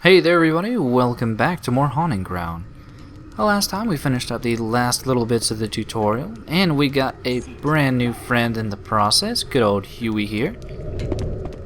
Hey there everybody, welcome back to more Haunting Ground. Well, last time we finished up the last little bits of the tutorial, and we got a brand new friend in the process, good old Huey here.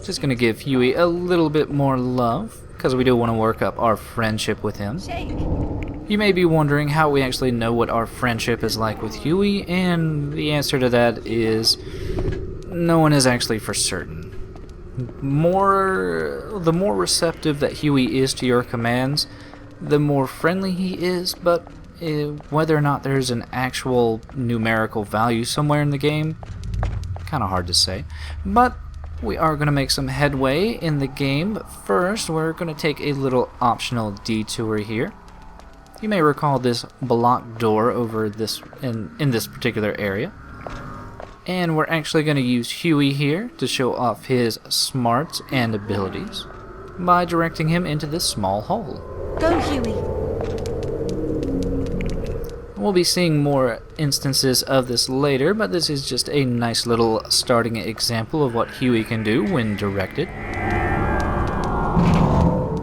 Just gonna give Huey a little bit more love, because we do want to work up our friendship with him. You may be wondering how we actually know what our friendship is like with Huey, and the answer to that is no one is actually for certain. The more receptive that Huey is to your commands, the more friendly he is, but whether or not there's an actual numerical value somewhere in the game, kind of hard to say. But we are going to make some headway in the game. First, we're going to take a little optional detour here. You may recall this blocked door over this in this particular area. And we're actually going to use Huey here to show off his smarts and abilities by directing him into this small hole. Go, Huey! We'll be seeing more instances of this later, but this is just a nice little starting example of what Huey can do when directed.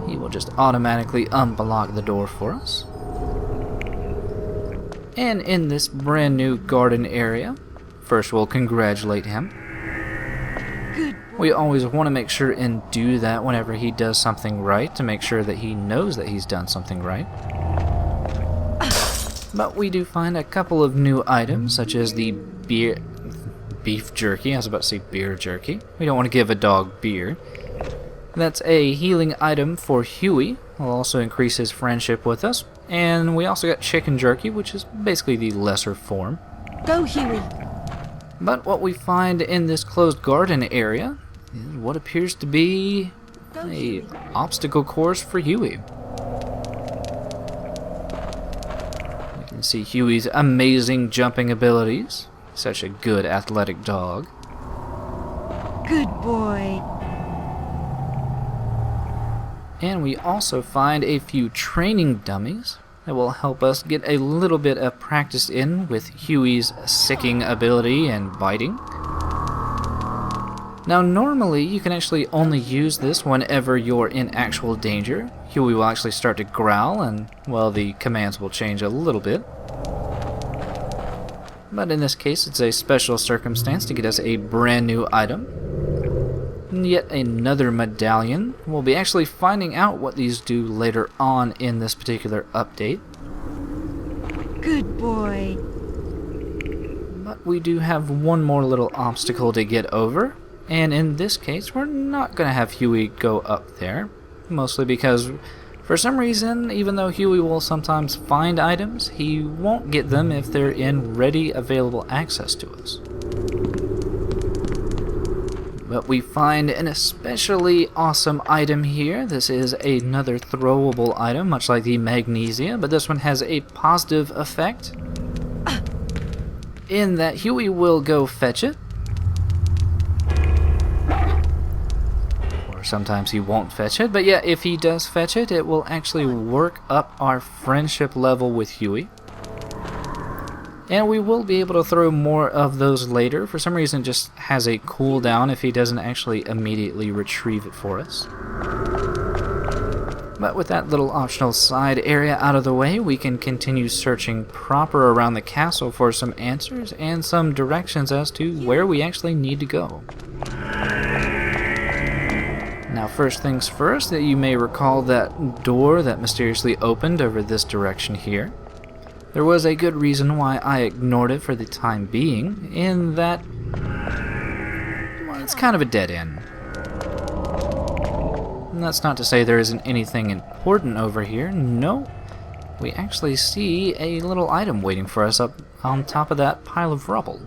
He will just automatically unblock the door for us. And in this brand new garden area, first, we'll congratulate him. Good. We always want to make sure and do that whenever he does something right, to make sure that he knows that he's done something right. But we do find a couple of new items, such as the beef jerky. I was about to say beer jerky. We don't want to give a dog beer. That's a healing item for Huey. Will also increase his friendship with us. And we also got chicken jerky, which is basically the lesser form. Go, Huey! But what we find in this closed garden area is what appears to be a obstacle course for Huey. You can see Huey's amazing jumping abilities. Such a good athletic dog. Good boy! And we also find a few training dummies that will help us get a little bit of practice in with Huey's sicking ability and biting. Now normally you can actually only use this whenever you're in actual danger. Huey will actually start to growl and, well, the commands will change a little bit. But in this case it's a special circumstance to get us a brand new item. And yet another medallion. We'll be actually finding out what these do later on in this particular update. Good boy! But we do have one more little obstacle to get over, and in this case we're not going to have Huey go up there, mostly because for some reason, even though Huey will sometimes find items, he won't get them if they're in ready available access to us. But we find an especially awesome item here. This is another throwable item, much like the magnesia, but this one has a positive effect in that Huey will go fetch it. Or sometimes he won't fetch it, but yeah, if he does fetch it, it will actually work up our friendship level with Huey. And we will be able to throw more of those later. For some reason it just has a cooldown if he doesn't actually immediately retrieve it for us. But with that little optional side area out of the way, we can continue searching proper around the castle for some answers and some directions as to where we actually need to go. Now first things first, that you may recall that door that mysteriously opened over this direction here. There was a good reason why I ignored it for the time being, in that, well, it's kind of a dead end. And that's not to say there isn't anything important over here. No, we actually see a little item waiting for us up on top of that pile of rubble.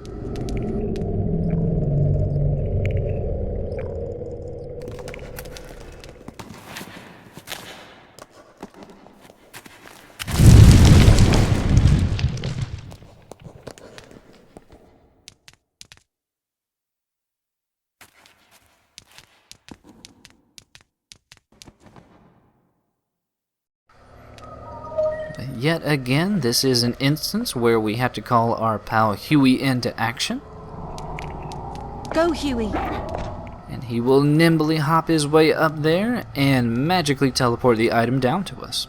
Yet again, this is an instance where we have to call our pal Huey into action. Go, Huey! And he will nimbly hop his way up there and magically teleport the item down to us.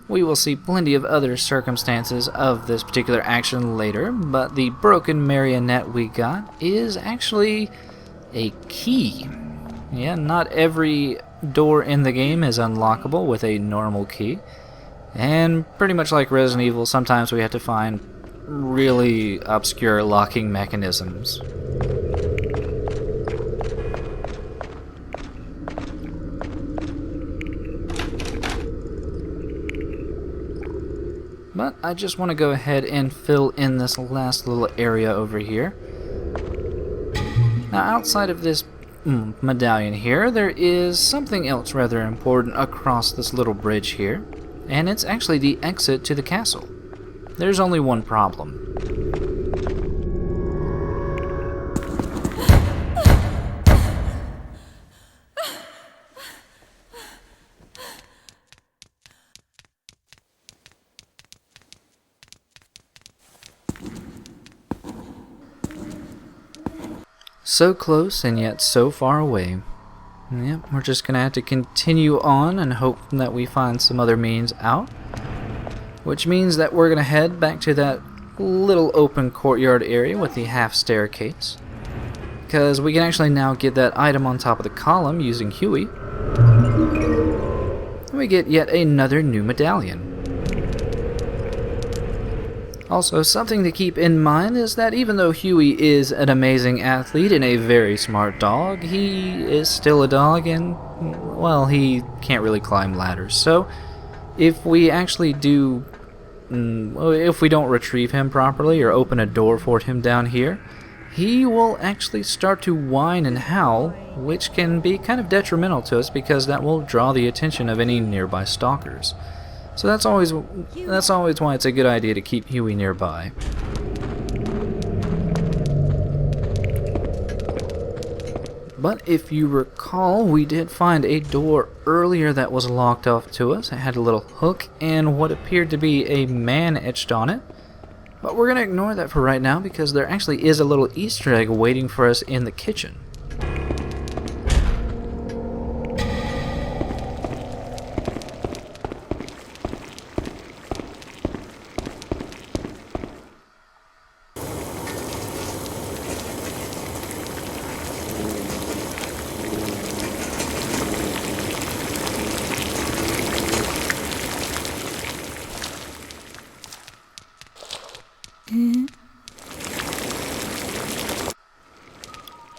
We will see plenty of other circumstances of this particular action later, but the broken marionette we got is actually a key. Yeah, not every door in the game is unlockable with a normal key. And pretty much like Resident Evil, sometimes we have to find really obscure locking mechanisms. But I just want to go ahead and fill in this last little area over here. Now outside of this medallion here, there is something else rather important across this little bridge here, and it's actually the exit to the castle. There's only one problem. So close and yet so far away. Yep, we're just gonna have to continue on and hope that we find some other means out. Which means that we're gonna head back to that little open courtyard area with the half staircase. Because we can actually now get that item on top of the column using Huey. And we get yet another new medallion. Also, something to keep in mind is that even though Huey is an amazing athlete and a very smart dog, he is still a dog and, well, he can't really climb ladders. So, if we actually do, if we don't retrieve him properly or open a door for him down here, he will actually start to whine and howl, which can be kind of detrimental to us because that will draw the attention of any nearby stalkers. So that's always why it's a good idea to keep Huey nearby. But if you recall, we did find a door earlier that was locked off to us. It had a little hook and what appeared to be a man etched on it. But we're going to ignore that for right now because there actually is a little Easter egg waiting for us in the kitchen.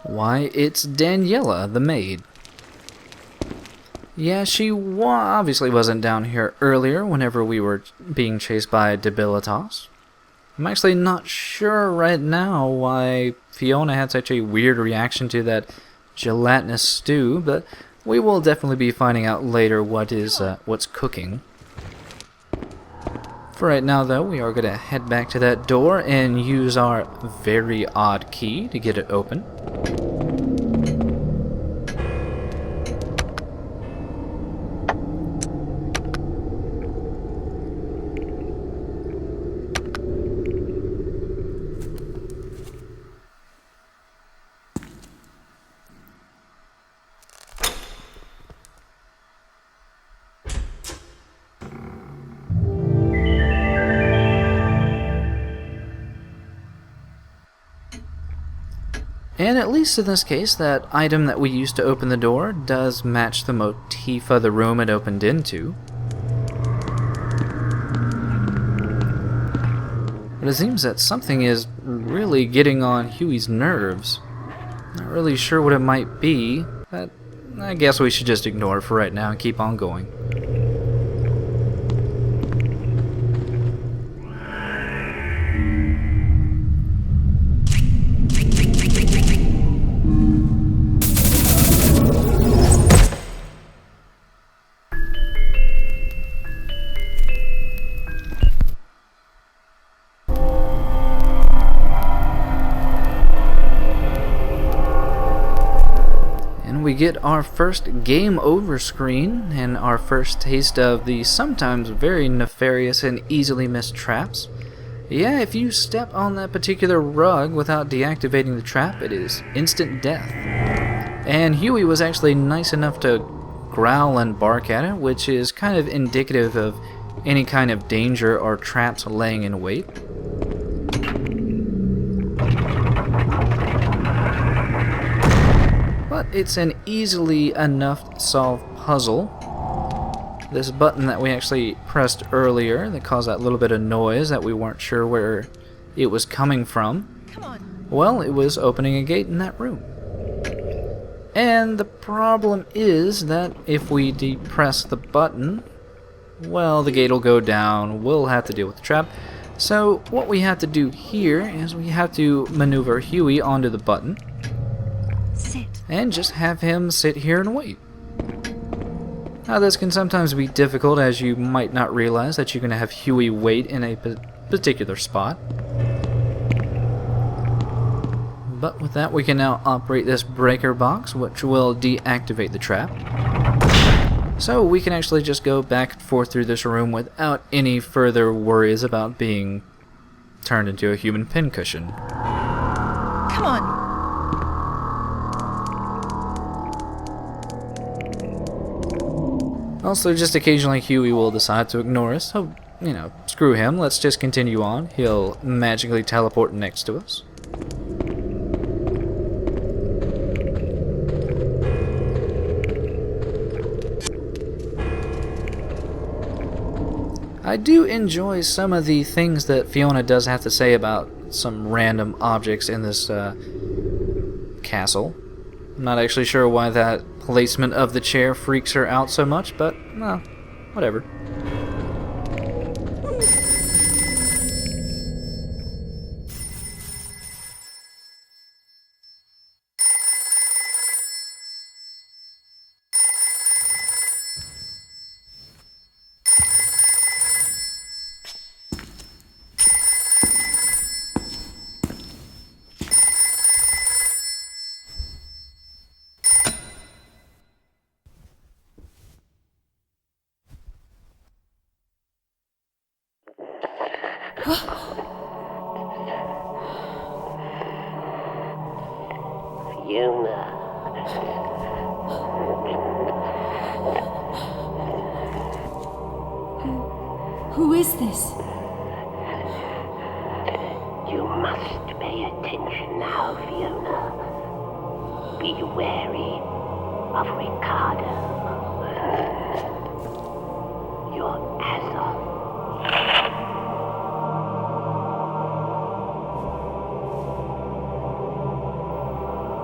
Why, it's Daniela, the maid. Yeah, she obviously wasn't down here earlier whenever we were being chased by Debilitas. I'm actually not sure right now why Fiona had such a weird reaction to that gelatinous stew, but we will definitely be finding out later what's cooking. For right now, though, we are going to head back to that door and use our very odd key to get it open. And at least in this case, that item that we used to open the door does match the motif of the room it opened into. But it seems that something is really getting on Huey's nerves. Not really sure what it might be, but I guess we should just ignore it for right now and keep on going. We get our first game over screen and our first taste of the sometimes very nefarious and easily missed traps. Yeah, if you step on that particular rug without deactivating the trap, it is instant death. And Huey was actually nice enough to growl and bark at it, which is kind of indicative of any kind of danger or traps laying in wait. But it's an easily enough solved puzzle. This button that we actually pressed earlier that caused that little bit of noise that we weren't sure where it was coming from, well, it was opening a gate in that room. And the problem is that if we depress the button, well, the gate will go down, we'll have to deal with the trap. So what we have to do here is we have to maneuver Huey onto the button. Sit. And just have him sit here and wait. Now this can sometimes be difficult, as you might not realize that you're going to have Huey wait in a particular spot. But with that, we can now operate this breaker box, which will deactivate the trap. So we can actually just go back and forth through this room without any further worries about being turned into a human pincushion. Come on. Also, just occasionally Huey will decide to ignore us, so, screw him, let's just continue on. He'll magically teleport next to us. I do enjoy some of the things that Fiona does have to say about some random objects in this castle. I'm not actually sure why that placement of the chair freaks her out so much, but, well, whatever. Who is this? You must pay attention now, Fiona. Be wary of Ricardo. Your Azoth.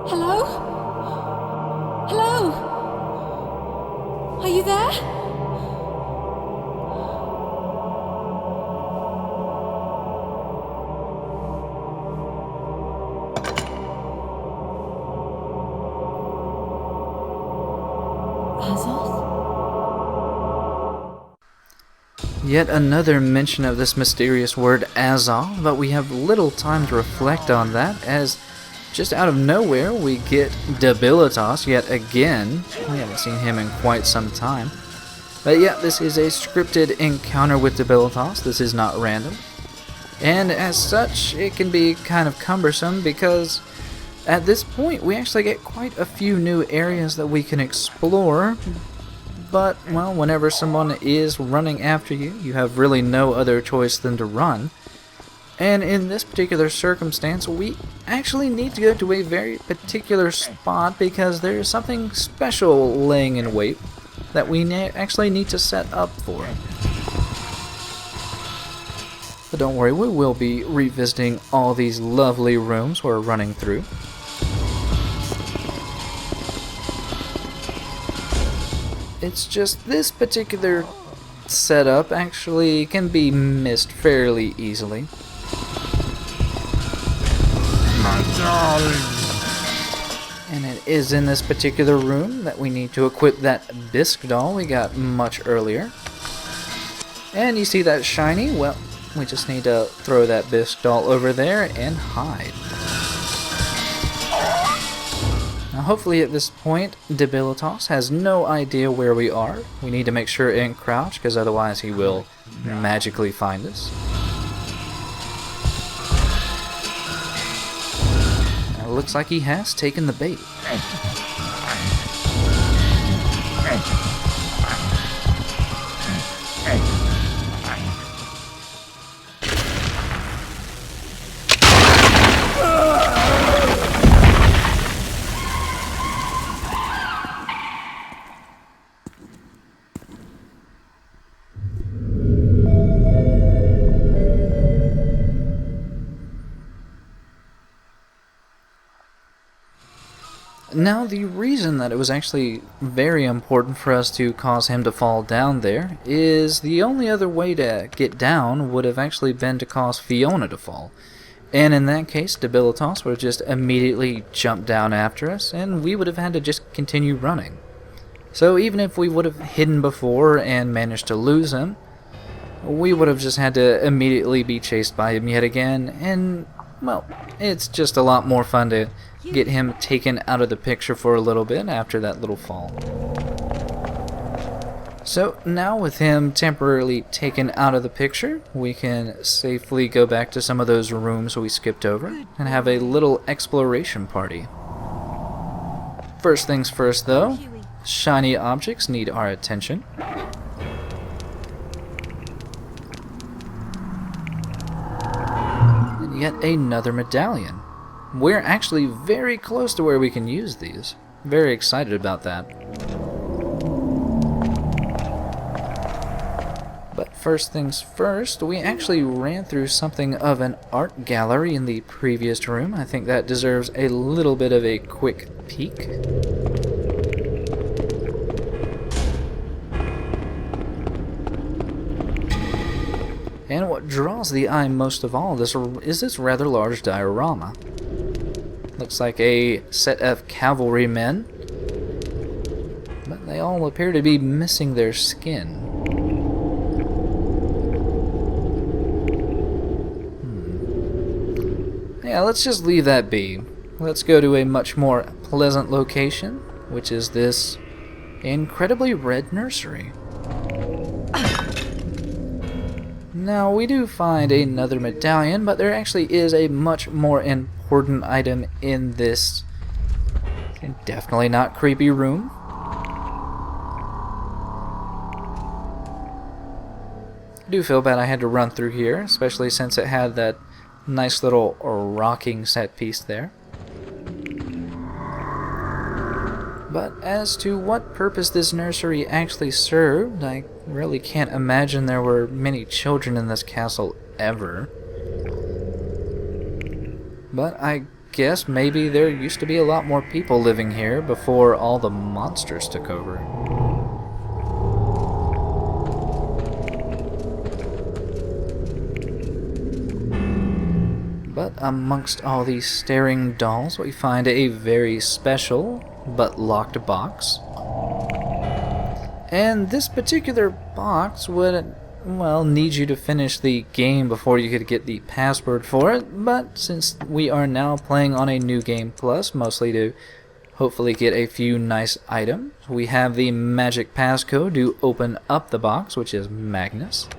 Hello? Hello? Are you there? Azoth? Yet another mention of this mysterious word Azoth, but we have little time to reflect on that, as just out of nowhere we get Debilitas yet again. We haven't seen him in quite some time. But yeah, this is a scripted encounter with Debilitas. This is not random. And as such, it can be kind of cumbersome because at this point we actually get quite a few new areas that we can explore. But, well, whenever someone is running after you, you have really no other choice than to run. And in this particular circumstance, we actually need to go to a very particular spot because there is something special laying in wait that we actually need to set up for. But don't worry, we will be revisiting all these lovely rooms we're running through. It's just this particular setup actually can be missed fairly easily. And it is in this particular room that we need to equip that bisque doll we got much earlier. And you see that shiny? Well, we just need to throw that bisque doll over there and hide. Now hopefully at this point, Debilitas has no idea where we are. We need to make sure and crouch, because otherwise he will magically find us. looks like he has taken the bait. Now, the reason that it was actually very important for us to cause him to fall down there is the only other way to get down would have actually been to cause Fiona to fall. And in that case, Debilitas would have just immediately jumped down after us, and we would have had to just continue running. So even if we would have hidden before and managed to lose him, we would have just had to immediately be chased by him yet again, and, well, it's just a lot more fun to get him taken out of the picture for a little bit after that little fall. So now with him temporarily taken out of the picture, we can safely go back to some of those rooms we skipped over and have a little exploration party. First things first though, shiny objects need our attention. And yet another medallion. We're actually very close to where we can use these. Very excited about that. But first things first, we actually ran through something of an art gallery in the previous room. I think that deserves a little bit of a quick peek. And what draws the eye most of all is this rather large diorama. Looks like a set of cavalrymen, but they all appear to be missing their skin. Yeah, let's just leave that be. Let's go to a much more pleasant location, which is this incredibly red nursery. Now, we do find another medallion, but there actually is a much more important item in this definitely not creepy room. I do feel bad I had to run through here, especially since it had that nice little rocking set piece there. But as to what purpose this nursery actually served, I really can't imagine there were many children in this castle ever. But I guess maybe there used to be a lot more people living here before all the monsters took over. But amongst all these staring dolls, we find a very special but locked box. And this particular box would, well, need you to finish the game before you could get the password for it, but since we are now playing on a new game plus, mostly to hopefully get a few nice items, we have the magic passcode to open up the box, which is Magnus.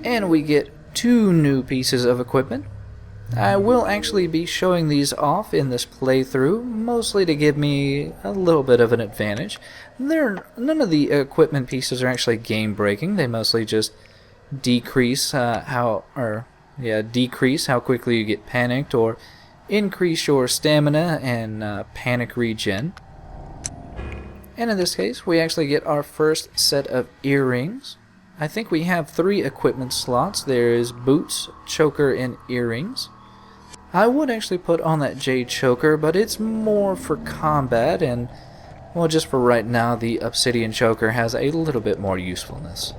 And we get 2 new pieces of equipment. I will actually be showing these off in this playthrough, mostly to give me a little bit of an advantage. None of the equipment pieces are actually game breaking. They mostly just decrease how quickly you get panicked, or increase your stamina and panic regen. And in this case, we actually get our first set of earrings. I think we have 3 equipment slots. There's boots, choker, and earrings. I would actually put on that jade choker, but it's more for combat, and, well, just for right now, the obsidian choker has a little bit more usefulness.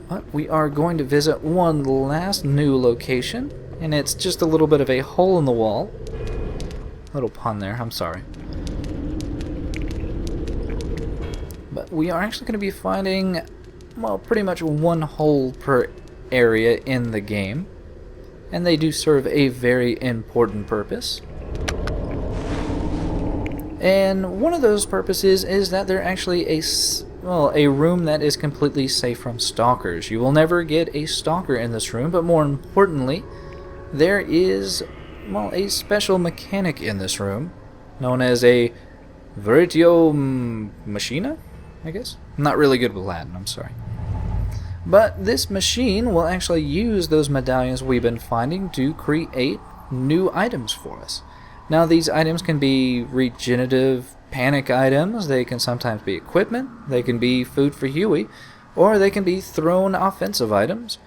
But we are going to visit one last new location, and it's just a little bit of a hole in the wall. Little pun there, I'm sorry. But we are actually going to be finding, well, pretty much 1 hole per area in the game. And they do serve a very important purpose. And one of those purposes is that they're actually well, a room that is completely safe from stalkers. You will never get a stalker in this room, but more importantly, there is, well, a special mechanic in this room known as a Veritio Machina, I guess? I'm not really good with Latin, I'm sorry. But this machine will actually use those medallions we've been finding to create new items for us. Now, these items can be regenerative panic items, they can sometimes be equipment, they can be food for Huey, or they can be thrown offensive items,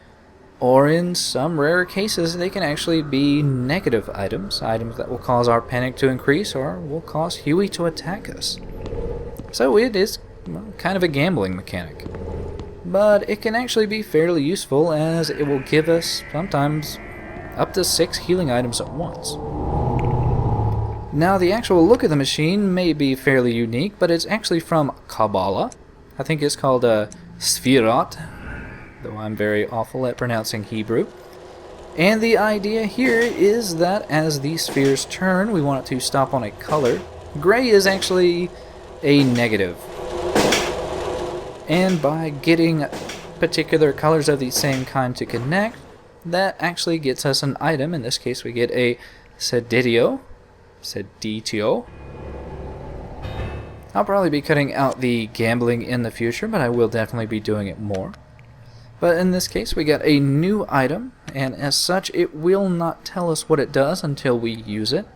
or in some rare cases they can actually be negative items, items that will cause our panic to increase or will cause Huey to attack us. So it is, well, kind of a gambling mechanic. But it can actually be fairly useful, as it will give us sometimes up to 6 healing items at once. Now, the actual look of the machine may be fairly unique, but it's actually from Kabbalah. I think it's called Sephirot, though I'm very awful at pronouncing Hebrew. And the idea here is that as the spheres turn, we want it to stop on a color. Gray is actually a negative. And by getting particular colors of the same kind to connect, that actually gets us an item. In this case, we get a Seditio. I'll probably be cutting out the gambling in the future, but I will definitely be doing it more. But in this case, we got a new item, and as such, it will not tell us what it does until we use it.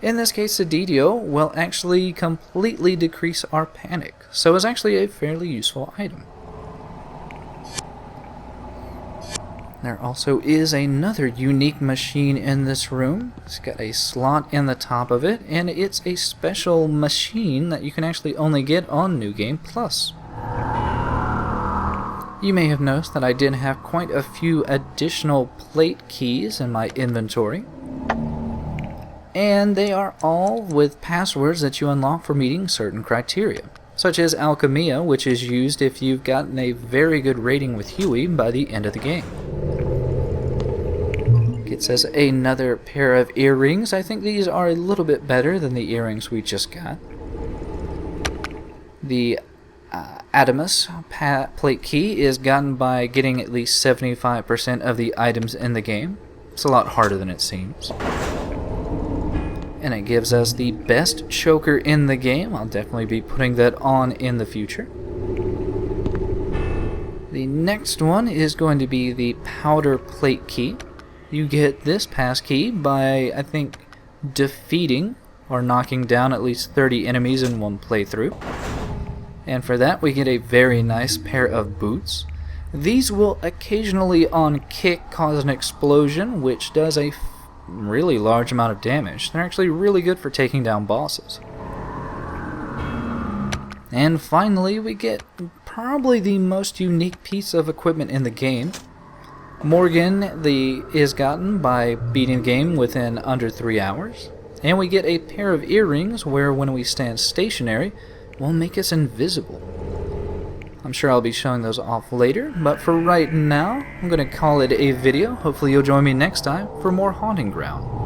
In this case, Seditio will actually completely decrease our panic, so it's actually a fairly useful item. There also is another unique machine in this room. It's got a slot in the top of it, and it's a special machine that you can actually only get on New Game Plus. You may have noticed that I did have quite a few additional plate keys in my inventory. And they are all with passwords that you unlock for meeting certain criteria, such as Alchemia, which is used if you've gotten a very good rating with Huey by the end of the game. It says another pair of earrings. I think these are a little bit better than the earrings we just got. The Adamus plate key is gotten by getting at least 75% of the items in the game. It's a lot harder than it seems. And it gives us the best choker in the game. I'll definitely be putting that on in the future. The next one is going to be the powder plate key. You get this pass key by, I think, defeating or knocking down at least 30 enemies in one playthrough. And for that we get a very nice pair of boots. These will occasionally on kick cause an explosion, which does a really large amount of damage. They're actually really good for taking down bosses. And finally we get probably the most unique piece of equipment in the game. Morgan is gotten by beating the game within under 3 hours. And we get a pair of earrings where when we stand stationary will make us invisible. I'm sure I'll be showing those off later, but for right now, I'm going to call it a video. Hopefully you'll join me next time for more Haunting Ground.